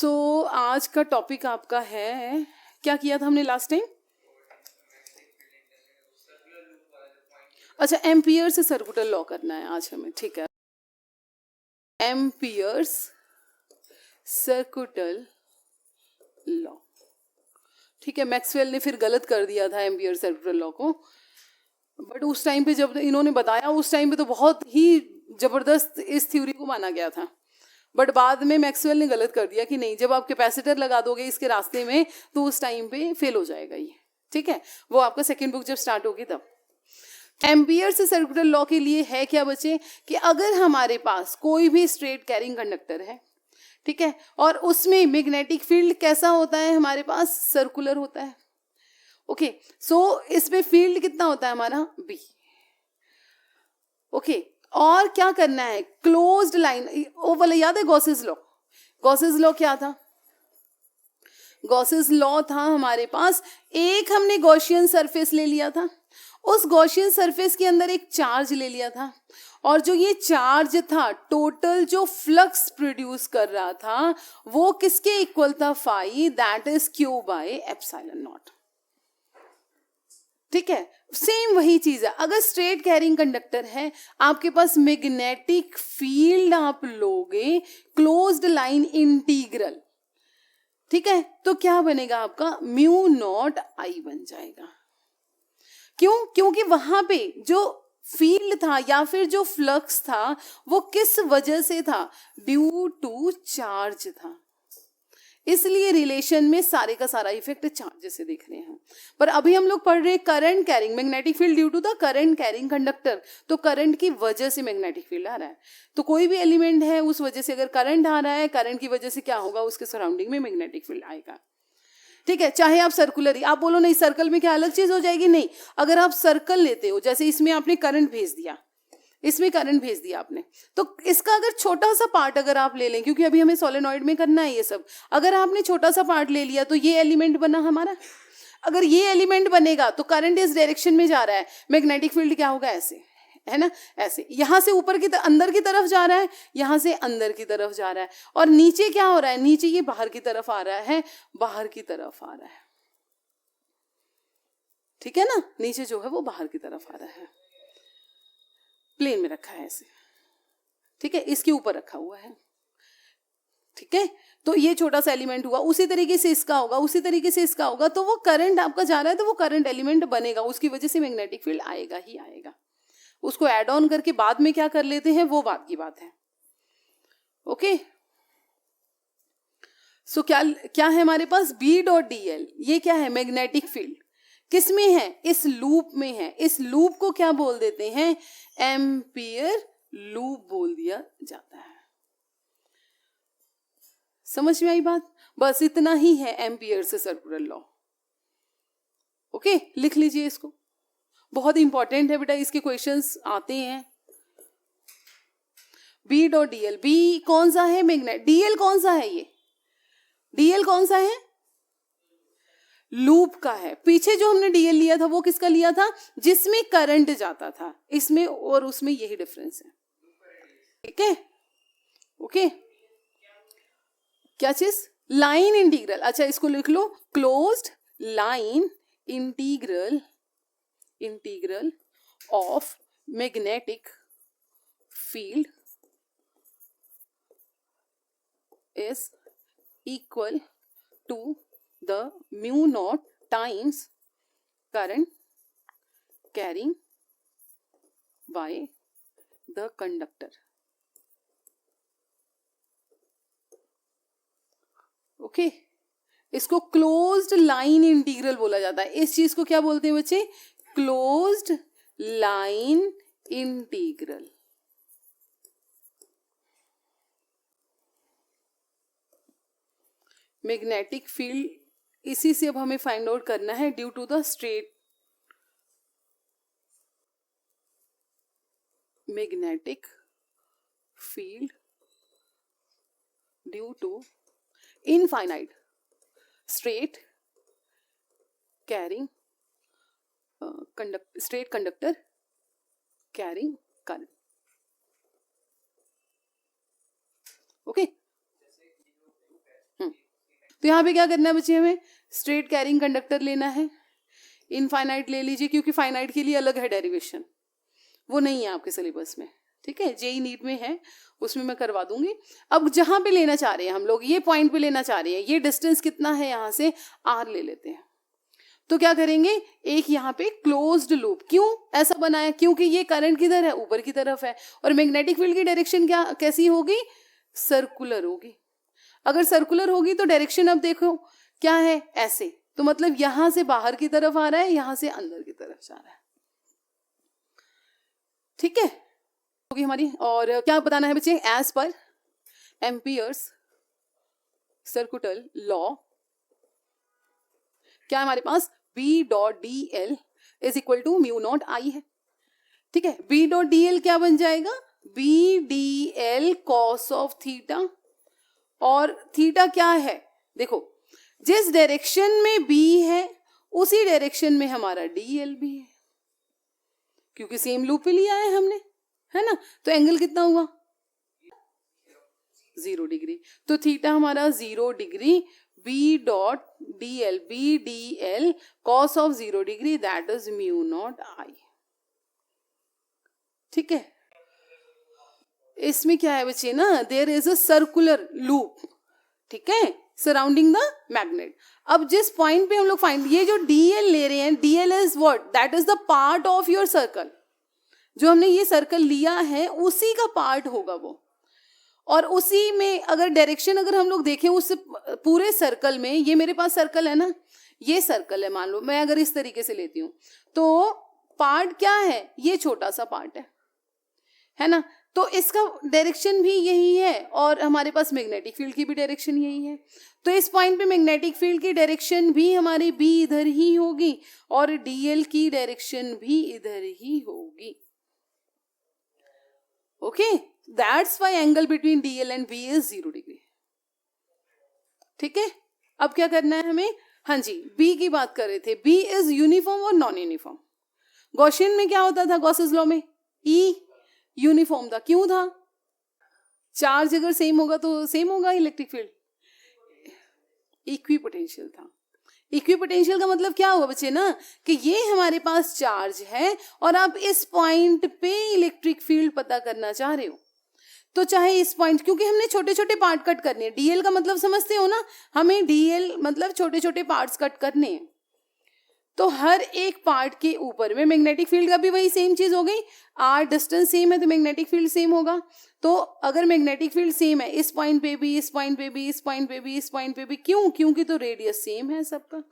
आज का टॉपिक आपका है, क्या किया था हमने लास्ट टाइम? अच्छा, एम्पियर से सर्कुलर लॉ करना है आज हमें, ठीक है। एम्पियर्स सर्कुलर लॉ, ठीक है। मैक्सवेल ने फिर गलत कर दिया था एम्पियर सर्कुलर लॉ को, बट उस टाइम पे जब इन्होंने बताया उस टाइम पे तो बहुत ही जबरदस्त इस थ्योरी को माना गया था, बट बाद में मैक्सवेल ने गलत कर दिया कि नहीं, जब आप कैपेसिटर लगा दोगे इसके रास्ते में तो उस टाइम पे फेल हो जाएगा ये, ठीक है। वो आपका सेकेंड बुक जब स्टार्ट होगी तब। एम्पियर से सर्कुलर लॉ के लिए है क्या बच्चे, कि अगर हमारे पास कोई भी स्ट्रेट कैरिंग कंडक्टर है, ठीक है, और उसमें मैग्नेटिक फील्ड कैसा होता है हमारे पास, सर्कुलर होता है, ओके। सो इसमें फील्ड कितना होता है हमारा, बी, ओके। और क्या करना है, क्लोज्ड लाइन, वो वाला याद है गॉसेस लॉ? गॉसेस लॉ क्या था? गॉसेस लॉ था हमारे पास, एक हमने गॉसियन सरफेस ले लिया था, उस गॉसियन सरफेस के अंदर एक चार्ज ले लिया था, और जो ये चार्ज था टोटल जो फ्लक्स प्रोड्यूस कर रहा था वो किसके इक्वल था, phi, that is q by epsilon naught, ठीक है। सेम वही चीज है, अगर स्ट्रेट कैरिंग कंडक्टर है आपके पास मैग्नेटिक फील्ड आप लोगे क्लोज्ड लाइन इंटीग्रल, ठीक है, तो क्या बनेगा आपका, म्यू नॉट आई बन जाएगा। क्यों? क्योंकि वहां पे जो फील्ड था या फिर जो फ्लक्स था वो किस वजह से था, ड्यू टू चार्ज था, इसलिए रिलेशन में सारे का सारा इफेक्ट चार्ज से देख रहे हैं। पर अभी हम लोग पढ़ रहे current carrying, magnetic field due to the current carrying conductor, तो करंट की वजह से मैग्नेटिक फील्ड आ रहा है। तो कोई भी एलिमेंट है उस वजह से अगर करंट आ रहा है, करंट की वजह से क्या होगा, उसके सराउंडिंग में मैग्नेटिक फील्ड आएगा, ठीक है। चाहे आप सर्कुलर, आप बोलो नहीं सर्कल में क्या अलग चीज हो जाएगी, नहीं, अगर आप सर्कल लेते हो, जैसे इसमें आपने करंट भेज दिया, इसमें करंट भेज दिया आपने, तो इसका अगर छोटा सा पार्ट अगर आप ले लें, क्योंकि अभी हमें सोलेनॉइड में करना है ये सब, अगर आपने छोटा सा पार्ट ले लिया तो ये एलिमेंट बना हमारा, अगर ये एलिमेंट बनेगा तो करंट इस डायरेक्शन में जा रहा है, मैग्नेटिक फील्ड क्या होगा, ऐसे है ना, ऐसे यहां से ऊपर की अंदर की तरफ जा रहा है, यहां से अंदर की तरफ जा रहा है, और नीचे क्या हो रहा है, नीचे ये बाहर की तरफ आ रहा है, बाहर की तरफ आ रहा है, ठीक है ना, नीचे जो है वो बाहर की तरफ आ रहा है, प्लेन में रखा है ऐसे, ठीक है, इसके ऊपर रखा हुआ है, ठीक है। तो ये छोटा सा एलिमेंट हुआ, उसी तरीके से इसका होगा, उसी तरीके से इसका होगा, तो वो करंट आपका जा रहा है तो वो करंट एलिमेंट बनेगा, उसकी वजह से मैग्नेटिक फील्ड आएगा ही आएगा। उसको ऐड ऑन करके बाद में क्या कर लेते हैं वो बात की बात है, ओके। सो क्या है हमारे पास, बी डॉट डी एल, ये क्या है, मैग्नेटिक फील्ड, किस में है, इस लूप में है, इस लूप को क्या बोल देते हैं, एम्पियर लूप बोल दिया जाता है। समझ में आई बात? बस इतना ही है एम्पियर से सर्कुलर लॉ, ओके। लिख लीजिए इसको, बहुत इंपॉर्टेंट है बेटा, इसके क्वेश्चंस आते हैं। बी डॉट डीएल, बी कौन सा है, मैग्नेट, डीएल कौन सा है, ये डीएल कौन सा है, लूप का है। पीछे जो हमने डीएल लिया था वो किसका लिया था, जिसमें करंट जाता था, इसमें और उसमें यही डिफरेंस है, ठीक है, ओके। क्या चीज, लाइन इंटीग्रल, अच्छा इसको लिख लो, closed line integral, integral of magnetic field is equal to the mu naught times current carrying by the conductor, okay. इसको क्लोज्ड लाइन इंटीग्रल बोला जाता है, इस चीज को क्या बोलते हैं बच्चे, closed line integral. Magnetic field इसी से अब हमें फाइंड आउट करना है, due to the straight magnetic field due to infinite straight carrying straight conductor carrying current, okay. तो यहाँ पे क्या करना है बच्चे, हमें स्ट्रेट कैरिंग कंडक्टर लेना है, इनफाइनाइट ले लीजिए क्योंकि फाइनाइट के लिए अलग है डेरिवेशन, वो नहीं है आपके सिलेबस में, ठीक है, जेई नीट में है, उसमें मैं करवा दूंगी। अब जहां पे लेना चाह रहे हैं हम लोग, ये पॉइंट पे लेना चाह रहे हैं, ये डिस्टेंस कितना है यहाँ से, आर ले लेते हैं। तो क्या करेंगे, एक यहाँ पे क्लोज्ड लूप, क्यों ऐसा बनाया, क्योंकि ये करंट किधर है, ऊपर की तरफ है, और मैग्नेटिक फील्ड की डायरेक्शन क्या कैसी होगी, सर्कुलर होगी। अगर सर्कुलर होगी तो डायरेक्शन अब देखो क्या है, ऐसे, तो मतलब यहां से बाहर की तरफ आ रहा है, यहां से अंदर की तरफ जा रहा है, ठीक है होगी हमारी। और क्या बताना है बच्चे, as per amperes circular law क्या है हमारे पास, B dot D L is equal to mu naught I है, ठीक है। बी डॉट डी एल क्या बन जाएगा, B D L cos of theta, और थीटा क्या है, देखो जिस डायरेक्शन में बी है उसी डायरेक्शन में हमारा डी एल भी है, क्योंकि सेम लूप पे लिया है हमने, है ना। तो एंगल कितना हुआ, 0 डिग्री, तो थीटा हमारा 0 degree, B dot D L, B D L cos of 0 degree, that is mu naught I, ठीक है। इसमें क्या है बच्चे ना, there is a circular loop, ठीक है, सराउंडिंग द मैग्नेट। अब जिस पॉइंट पे हम लोग फाइंड, ये जो डीएल ले रहे हैं, DL is what, that is the part of your circle, जो हमने ये सर्कल लिया है उसी का पार्ट होगा वो, और उसी में अगर डायरेक्शन अगर हम लोग देखें उस पूरे सर्कल में, ये मेरे पास सर्कल है ना, ये सर्कल है, मान लो मैं अगर इस तरीके से लेती हूं, तो पार्ट क्या है, ये छोटा सा पार्ट है ना, तो इसका डायरेक्शन भी यही है, और हमारे पास मैग्नेटिक फील्ड की भी डायरेक्शन यही है, तो इस पॉइंट पे मैग्नेटिक फील्ड की डायरेक्शन भी हमारी बी इधर ही होगी, और डीएल की डायरेक्शन भी इधर ही होगी, okay. That's why angle between DL and B is 0 degree, ठीक है। अब क्या करना है हमें, हाँ जी, बी की बात कर रहे थे, बी इज यूनिफॉर्म और नॉन यूनिफॉर्म। गॉसियन में क्या होता था, गॉसेस लॉ में ई यूनिफॉर्म था, क्यों था, चार्ज अगर सेम होगा तो सेम होगा इलेक्ट्रिक फील्ड, इक्विपोटेंशियल था। इक्विपोटेंशियल का मतलब क्या हुआ बच्चे ना, कि ये हमारे पास चार्ज है और आप इस पॉइंट पे इलेक्ट्रिक फील्ड पता करना चाह रहे हो, तो चाहे इस पॉइंट, क्योंकि हमने छोटे छोटे पार्ट कट करने हैं, डीएल का मतलब समझते हो ना, हमें डीएल मतलब छोटे छोटे पार्ट्स कट करने हैं, तो हर एक पार्ट के ऊपर में मैग्नेटिक फील्ड का भी वही सेम चीज हो गई, आर डिस्टेंस सेम है तो मैग्नेटिक फील्ड सेम होगा। तो अगर मैग्नेटिक फील्ड सेम है इस पॉइंट पे भी, इस पॉइंट पे भी, इस पॉइंट पे भी, इस पॉइंट पे भी, क्यों, क्योंकि तो रेडियस सेम है सबका,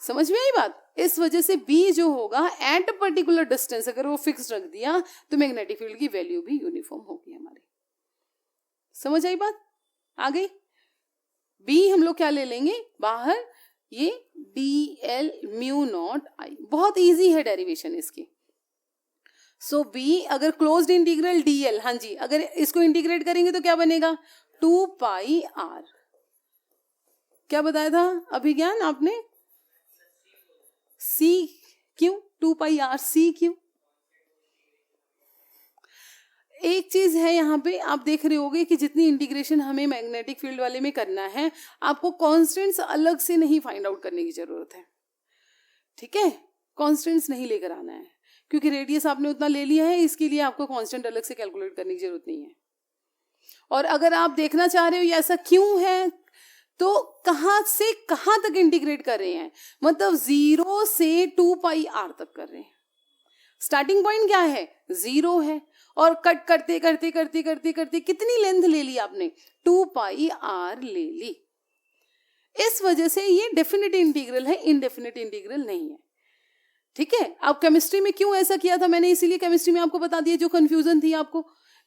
समझ में आई बात। इस वजह से बी जो होगा एट अ पर्टिकुलर डिस्टेंस अगर वो फिक्स रख दिया तो मैग्नेटिक फील्ड की वैल्यू भी यूनिफॉर्म होगी हमारी, समझ आई बात, आ गई। बी हम लोग क्या ले लेंगे बाहर, ये डी एल म्यू नॉट आई, बहुत इजी है डेरिवेशन इसकी। सो बी अगर क्लोज्ड इंटीग्रल डी एल, हाँ जी, अगर इसको इंटीग्रेट करेंगे तो क्या बनेगा, 2 पाई आर, क्या बताया था अभिज्ञान आपने, सी क्यों, 2 पाई आर सी क्यों। एक चीज है यहाँ पे आप देख रहे होगे कि जितनी इंटीग्रेशन हमें मैग्नेटिक फील्ड वाले में करना है, आपको कांस्टेंट्स अलग से नहीं फाइंड आउट करने की जरूरत है, ठीक है, कांस्टेंट्स नहीं लेकर आना है, क्योंकि रेडियस आपने उतना ले लिया है, इसके लिए आपको कांस्टेंट अलग से कैलकुलेट करने की जरूरत नहीं है। और अगर आप देखना चाह रहे हो ये ऐसा क्यों है, तो कहां से कहां तक इंटीग्रेट कर रहे हैं, मतलब 0 से 2 पाई आर तक कर रहे हैं। स्टार्टिंग पॉइंट क्या है, 0 है, और कट करते करते करते करते करते कितनी लेंथ ले ली आपने, 2 पाई आर ले ली। इस वजह से ये डेफिनेट इंटीग्रल है, इनडेफिनेट इंटीग्रल नहीं है, ठीक है। अब केमिस्ट्री में क्यों ऐसा किया था मैंने, इसीलिए केमिस्ट्री में आपको बता दिया, जो कंफ्यूजन थी आपको,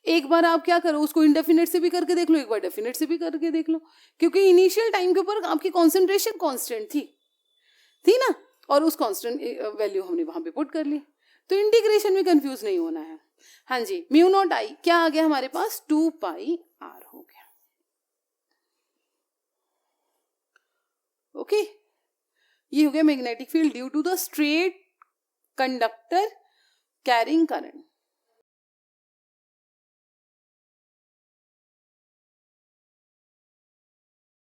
एक बार आप क्या करो, उसको इनडेफिनेट से भी करके देख लो, एक बार डेफिनेट से भी करके देख लो, क्योंकि इनिशियल टाइम के ऊपर आपकी कॉन्सेंट्रेशन कांस्टेंट थी ना, और उस कांस्टेंट वैल्यू हमने वहां पे पुट कर ली, तो इंटीग्रेशन में कंफ्यूज नहीं होना है। हाँ जी, म्यू नॉट आई क्या आ गया हमारे पास, 2 पाई आर हो गया, ओके। ये हो गया magnetic field due to the straight conductor carrying current.